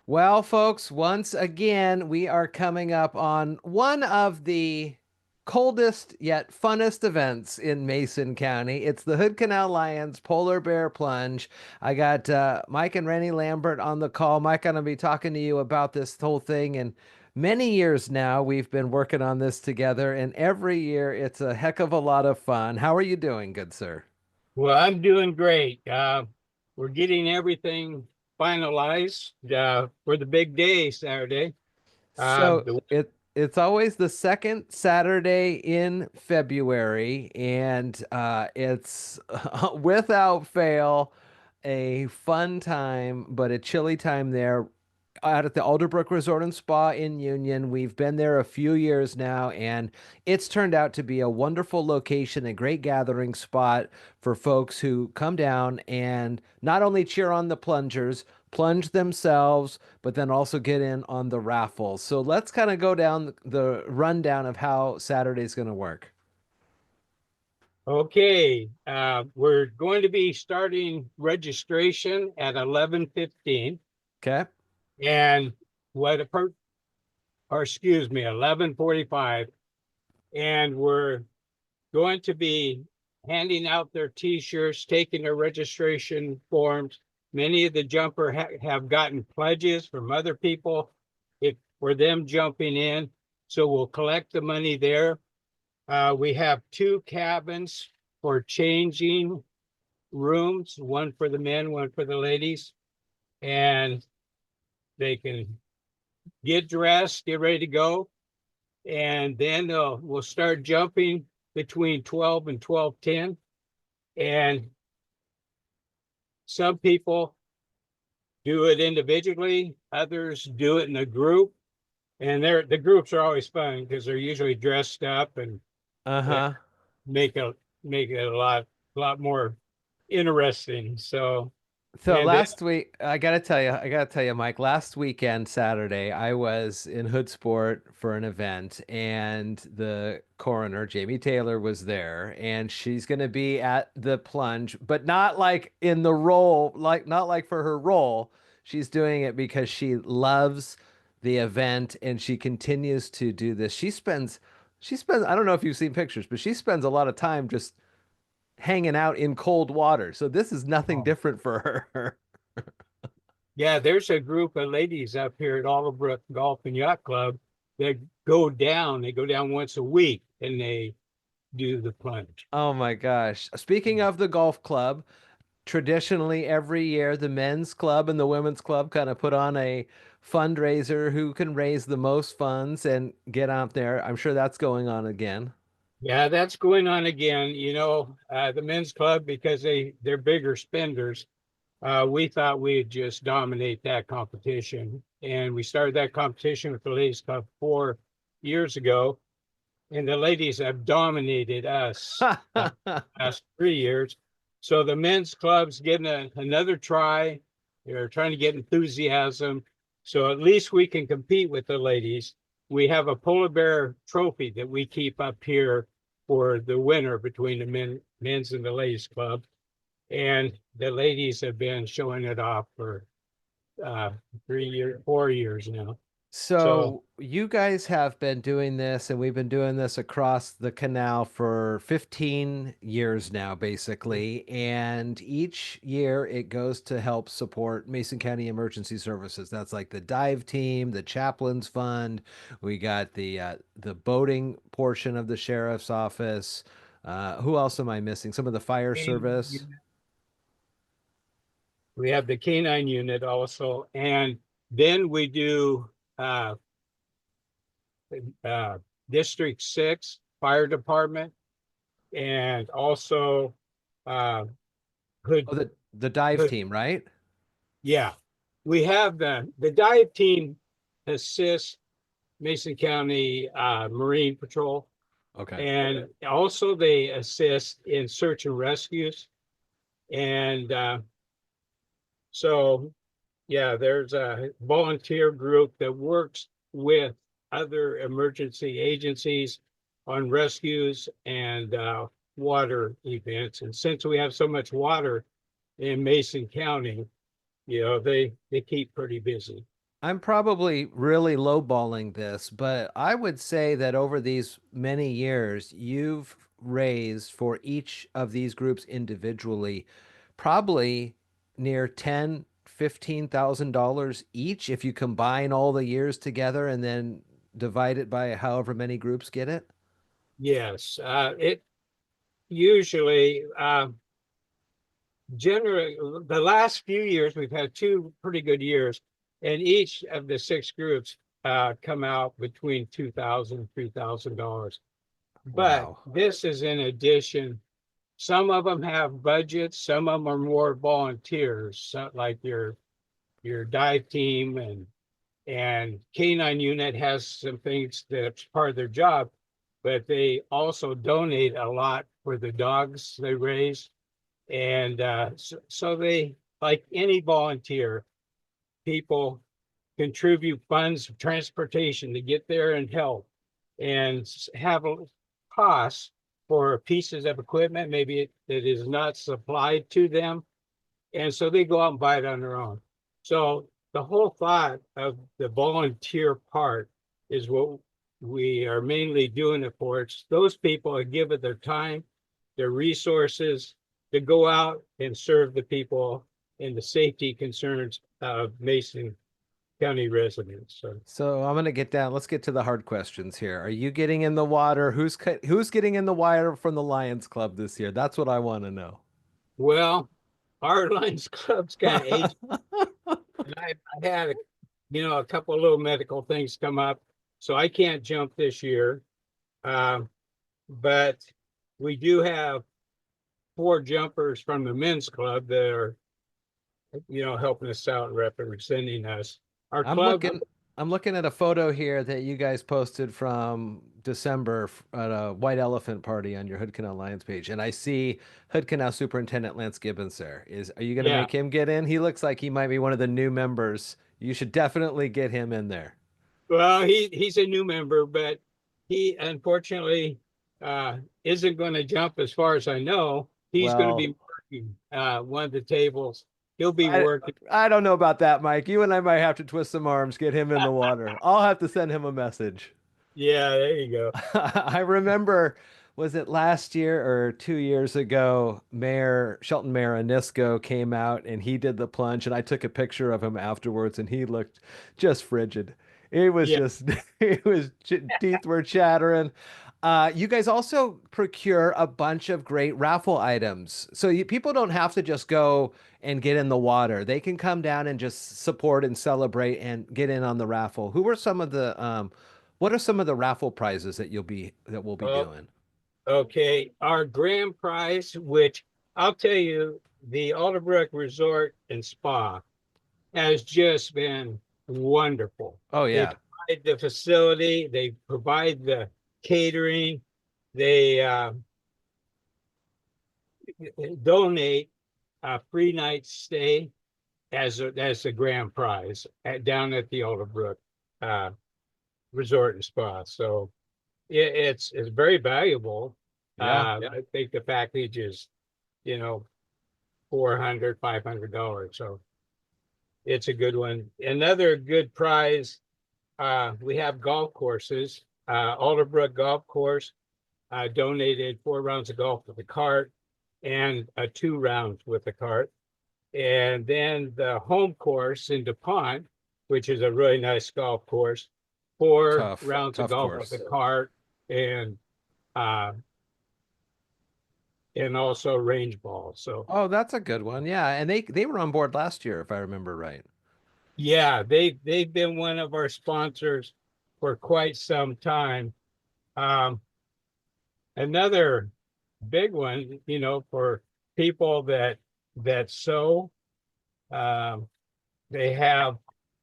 Well, folks, once again, we are coming up on one of the coldest yet funnest events in Mason County. It's the Hood Canal Lions Polar Bear Plunge. I got Mike and Rennie Lambert on the call. Mike, I'm going to be talking to you about this whole thing. And many years now, we've been working on this together, and every year it's a heck of a lot of fun. How are you doing, good sir? Well, I'm doing great. We're getting everything finalized for the big day Saturday. So The it's always the second Saturday in February, and it's without fail a fun time, but a chilly time there out at the Alderbrook Resort and Spa in Union. We've been there a few years now, and it's turned out to be a wonderful location, a great gathering spot for folks who come down and not only cheer on the plungers, plunge themselves, but then also get in on the raffles. So let's kind of go down the rundown of how Saturday's going to work. okay, we're going to be starting registration at 11:15, Okay. and what a per or excuse me, 11:45, and we're going to be handing out their T-shirts, taking their registration forms. Many of the jumper have gotten pledges from other people if for them jumping in. So we'll collect the money there. We have two cabins for changing rooms, one for the men, one for the ladies, and they can get dressed, get ready to go, and then we'll start jumping between 12 and 12:10. And some people do it individually, others do it in a group. And the groups are always fun because they're usually dressed up and uh, Uh-huh. make a make it a lot more interesting. So So and then last week, I gotta tell you, Mike, last weekend, Saturday, I was in Hoodsport for an event, and the coroner, Jamie Taylor, was there, and she's gonna be at the plunge, but not like in the role, like not like for her role. She's doing it because she loves the event and she continues to do this. She spends, I don't know if you've seen pictures, but she spends a lot of time just hanging out in cold water. So this is nothing oh, different for her. yeah, there's a group of ladies up here at Alderbrook Golf and Yacht Club that go down. They go down once a week and they do the plunge. Oh my gosh. Speaking of the golf club, traditionally every year the men's club and the women's club kind of put on a fundraiser who can raise the most funds and get out there. I'm sure that's going on again. Yeah, that's going on again. The men's club, because they're bigger spenders. We thought we'd just dominate that competition, and we started that competition with the ladies club 4 years ago, and the ladies have dominated us last 3 years. So the men's club's getting another try. They're trying to get enthusiasm, so at least we can compete with the ladies. We have a polar bear trophy that we keep up here for the winner between the men's and the ladies club, and the ladies have been showing it off for 3 years, 4 years now. So So you guys have been doing this, and we've been doing this across the canal for 15 years now, basically. And each year it goes to help support Mason County Emergency Services. That's like the dive team, the chaplains fund. We got the boating portion of the sheriff's office. Who else am I missing? Some of the fire service. we have the canine unit also, and then we do uh, uh, District 6 Fire Department, and also uh, Hood. Oh, the dive Hood. team, right? Yeah, we have the dive team assists Mason County Marine Patrol, Okay. and also they assist in search and rescues. And so, yeah, there's a volunteer group that works with other emergency agencies on rescues and water events. And since we have so much water in Mason County, they keep pretty busy. I'm probably really lowballing this, but I would say that over these many years, you've raised for each of these groups individually probably near 10, $15,000 each if you combine all the years together and then divide it by however many groups get it. Yes, it usually generally the last few years we've had two pretty good years, and each of the six groups come out between $2,000 and $3,000. But Wow. this is in addition. Some of them have budgets, some of them are more volunteers, like your dive team and Canine unit has some things that's part of their job, but they also donate a lot for the dogs they raise. And so they, like any volunteer, people contribute funds for transportation to get there and help and have a cost for pieces of equipment, maybe it is not supplied to them. And so they go out and buy it on their own. So the whole thought of the volunteer part is what we are mainly doing it for. It's those people that give it their time, their resources to go out and serve the people and the safety concerns of Mason County residents. So, So I'm gonna get down. Let's get to the hard questions here. Are you getting in the water? Who's getting in the water from the Lions Club this year? That's what I want to know. well, our Lions Club's kind of aged. And I had a couple of little medical things come up, so I can't jump this year. Um, but we do have four jumpers from the men's club that are, helping us out and representing us. Our I'm club, looking I'm looking at a photo here that you guys posted from December at a white elephant party on your Hood Canal Lions page, and I see Hood Canal Superintendent Lance Gibbons there. Are you gonna yeah, make him get in? He looks like he might be one of the new members. You should definitely get him in there. well, he's a new member, but he unfortunately isn't going to jump as far as I know. He's going to Well, be working one of the tables. He'll be I working. I don't know about that, Mike. You and I might have to twist some arms, get him in the water. I'll have to send him a message. Yeah, there you go. I remember, was it last year or 2 years ago, Mayor Shelton Mayor Anisco came out and he did the plunge, and I took a picture of him afterwards, and he looked just frigid. It was Yeah. just, teeth were chattering. You guys also procure a bunch of great raffle items. So people don't have to just go and get in the water. They can come down and just support and celebrate and get in on the raffle. What are some of the raffle prizes that we'll be Oh, doing? okay. Our grand prize, which I'll tell you, the Alderbrook Resort and Spa has just been wonderful. Oh They yeah. provide the facility, they provide the catering, they donate a free night stay as a grand prize down at the Alderbrook uh, Resort and Spa. So it's very valuable. Yeah. I think the package is, you know, $400, $500. So it's a good one. Another good prize, we have golf courses. Alderbrook Golf Course donated 4 rounds of golf with a cart and 2 rounds with a cart. And then the home course in DuPont, which is a really nice golf course, four Tough, rounds of tough golf with a course. cart and uh, and also range ball. So Oh, that's a good one. Yeah, and they were on board last year, if I remember right. yeah, they've been one of our sponsors for quite some time. Um, Another big one, for people that sew, um, they have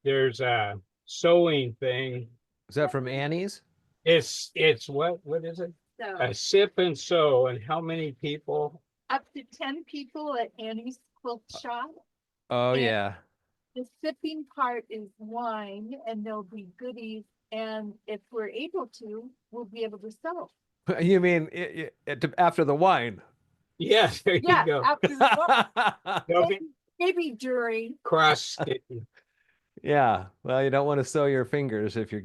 there's a sewing thing. Is that from Annie's? It's what is it? So A sip and sew, and how many people? up to 10 people at Annie's Quilt Shop. Oh And yeah. the sipping part is wine and there'll be goodies. And if we're able to, we'll be able to sell. You mean after the wine? Yes, there you Yeah, go. after the They'll be maybe during. cross stitching. Yeah. Well, you don't want to sow your fingers if you're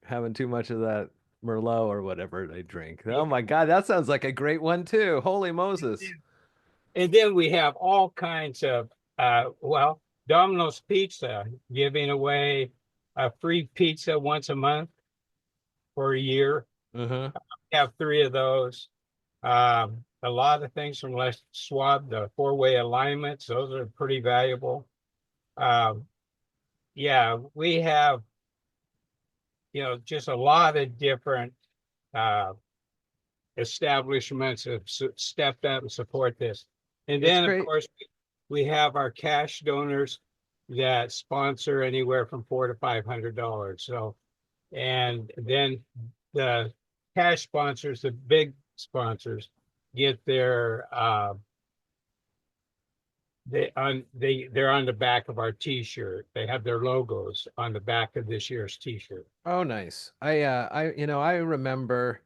having too much of that Merlot or whatever they drink. Oh my God, that sounds like a great one too. Holy Moses. And then we have all kinds of, well, Domino's Pizza giving away a free pizza once a month for a year. Uh-huh. Have three of those. A lot of things from Les Schwab, the four-way alignments, those are pretty valuable. Um, yeah, we have, just a lot of different uh, establishments have stepped up and support this. And It's then, of great. course, we have our cash donors that sponsor anywhere from $400 to $500. So, and then the cash sponsors, the big sponsors, get their they're on the back of our T-shirt. They have their logos on the back of this year's T-shirt. Oh, nice. I remember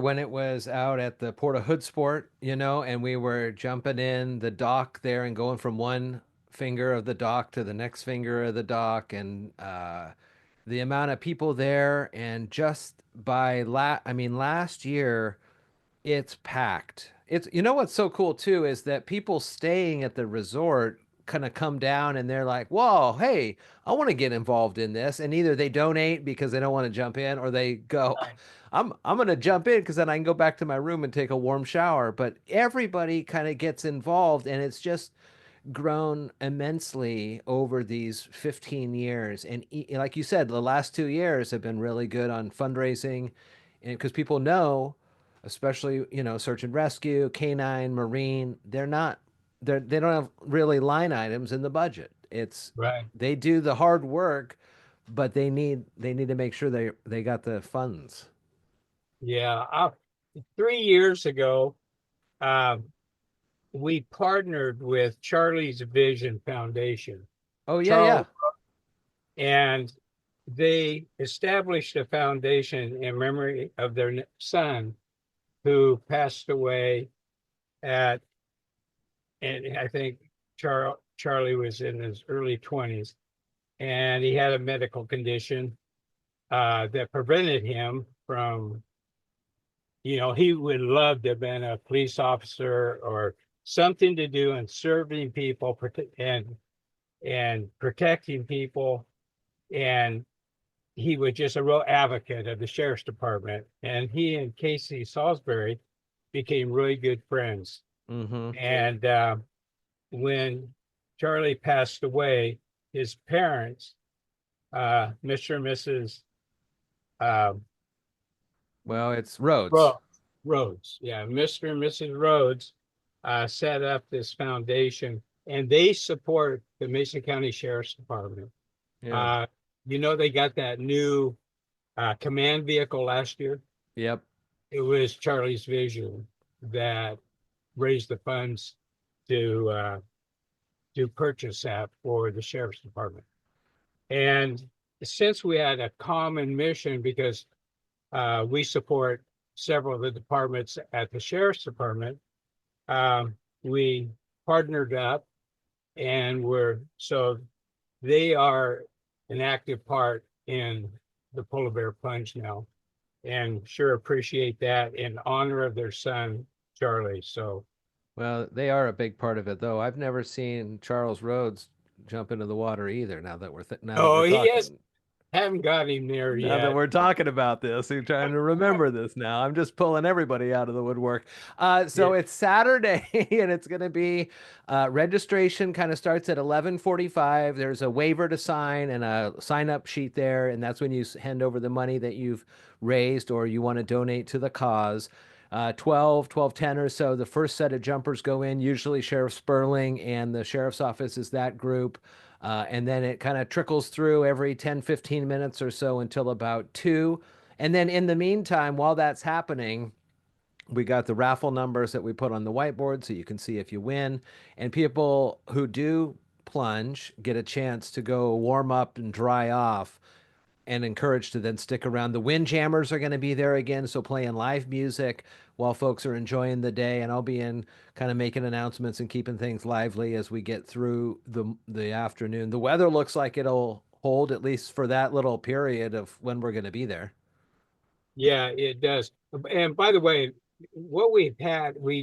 when it was out at the Port of Hood Sport, and we were jumping in the dock there and going from one finger of the dock to the next finger of the dock, and the amount of people there, and just I mean, last year it's packed. What's so cool too is that people staying at the resort kind of come down and they're like, "Whoa, hey, I want to get involved in this." And either they donate because they don't want to jump in, or they go, Right. I'm going to jump in because then I can go back to my room and take a warm shower." But everybody kind of gets involved, and it's just grown immensely over these 15 years. And like you said, the last 2 years have been really good on fundraising, and because people know, especially, search and rescue, canine, marine, they don't have really line items in the budget. Right. They do the hard work, but they need to make sure they got the funds. Yeah. 3 years ago, uh, we partnered with Charlie's Vision Foundation. Oh yeah, Charles, yeah. and they established a foundation in memory of their son who passed away at, and I think Charlie was in his early 20s, and he had a medical condition that prevented him from, he would love to have been a police officer or something to do in serving people and protecting people. And he was just a real advocate of the sheriff's department. And he and Casey Salisbury became really good friends. Mm-hmm. And when Charlie passed away, his parents, Mr. and Mrs. Uh, Well, it's roads. Rhodes, yeah, Mr. and Mrs. Rhodes set up this foundation, and they support the Mason County Sheriff's Department. Yeah. Uh, they got that new command vehicle last year. Yep. It was Charlie's Vision that raised the funds to purchase that for the Sheriff's Department. And since we had a common mission, because we support several of the departments at the Sheriff's Department, we partnered up, and so they are an active part in the Polar Bear Plunge now, and sure appreciate that in honor of their son, Charlie. So, Well, they are a big part of it, though. I've never seen Charles Rhodes jump into the water either. Now that we're oh, he has talking, haven't got him there now that yet. we're talking about this, I'm trying to remember this now. I'm just pulling everybody out of the woodwork. So Yeah, it's Saturday, and it's going to be registration. Kind of starts at 11:45. There's a waiver to sign and a sign-up sheet there, and that's when you hand over the money that you've raised or you want to donate to the cause. 12:10 or so, the first set of jumpers go in. Usually Sheriff Sperling and the sheriff's office is that group. And then it kind of trickles through every 10, 15 minutes or so until about 2. And then in the meantime, while that's happening, we got the raffle numbers that we put on the whiteboard so you can see if you win. And people who do plunge get a chance to go warm up and dry off and encouraged to then stick around. The Windjammers are going to be there again, so playing live music while folks are enjoying the day, and I'll be in kind of making announcements and keeping things lively as we get through the afternoon. The weather looks like it'll hold at least for that little period of when we're going to be there. Yeah, it does. And by the way, what we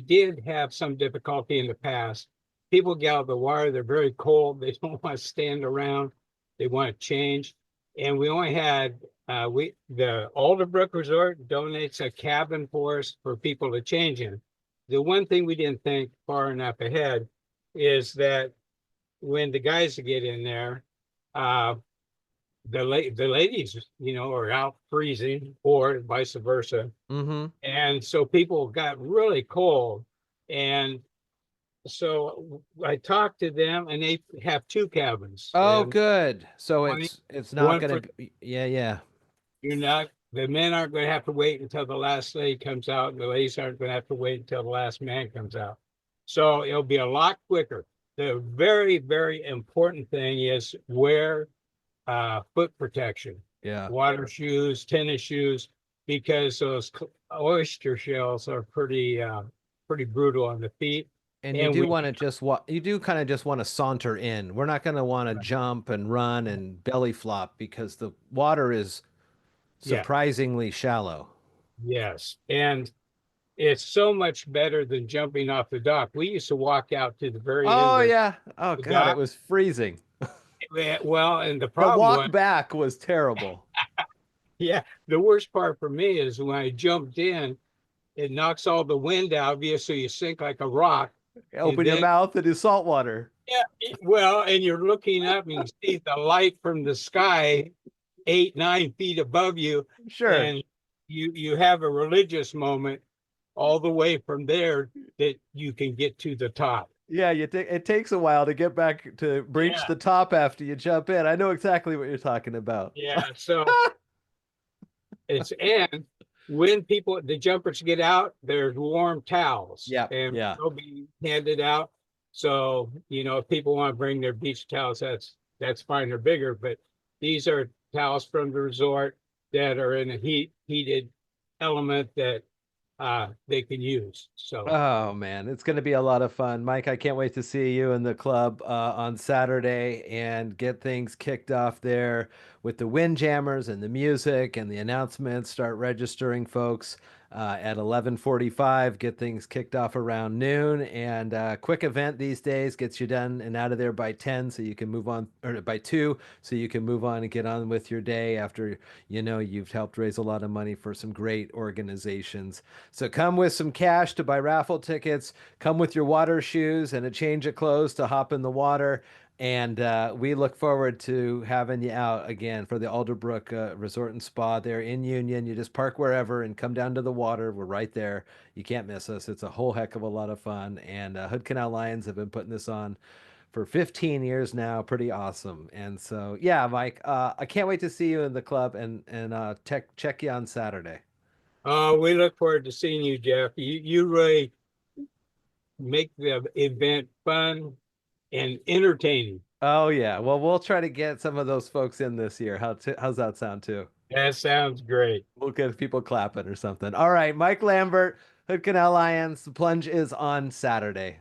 did have some difficulty in the past. People get out of the water, they're very cold, they don't want to stand around, they want to change. And we only had the Alderbrook Resort donates a cabin for us for people to change in. The one thing we didn't think far enough ahead is that when the guys get in there, uh, the ladies, are out freezing or vice versa. Mm-hmm. And so people got really cold. And so I talked to them and they have two cabins. Oh, And good. So one, it's not one going for to be, yeah, yeah. the men aren't going to have to wait until the last lady comes out, and the ladies aren't going to have to wait until the last man comes out. So it'll be a lot quicker. The very, very important thing is wear foot protection, Yeah. water shoes, tennis shoes, because those oyster shells are pretty brutal on the feet. And you And do we, want to you do kind of just want to saunter in. We're not going to want to jump and run and belly flop because the water is yeah, surprisingly shallow. yes, and it's so much better than jumping off the dock. We used to walk out to the very end Oh of yeah. Oh the God, it dock. was freezing. Well, and the The problem was, walk back was terrible. yeah, the worst part for me is when I jumped in, it knocks all the wind out of you, so you sink like a rock. And Open your then mouth and do salt water. yeah, well, and you're looking up and you see the light from the sky 8, 9 feet above you, Sure. and you have a religious moment all the way from there that you can get to the top. Yeah, it takes a while to get back to breach Yeah, the top after you jump in. I know exactly what you're talking about. yeah. So and when the jumpers get out, there's warm towels Yeah, and yeah. they'll be handed out. So, if people want to bring their beach towels, that's fine. They're bigger, but these are towels from the resort that are in a heated element that they can use. So Oh man, it's going to be a lot of fun. Mike, I can't wait to see you in the club on Saturday and get things kicked off there with the Windjammers and the music and the announcements. Start registering folks at 11:45. Get things kicked off around noon. And quick event these days gets you done and out of there by 10 so you can move on, or by 2 so you can move on and get on with your day after you've helped raise a lot of money for some great organizations. So come with some cash to buy raffle tickets. Come with your water shoes and a change of clothes to hop in the water. And we look forward to having you out again for the Alderbrook Resort and Spa there in Union. You just park wherever and come down to the water. We're right there. You can't miss us. It's a whole heck of a lot of fun. And Hood Canal Lions have been putting this on for 15 years now. Pretty awesome. And so, yeah, Mike, I can't wait to see you in the club and check you on Saturday. we look forward to seeing you, Jeff. You really make the event fun and entertaining. Oh yeah. Well, we'll try to get some of those folks in this year. How's that sound too? That sounds great. We'll get people clapping or something. All right, Mike Lambert, Hood Canal Lions. The plunge is on Saturday.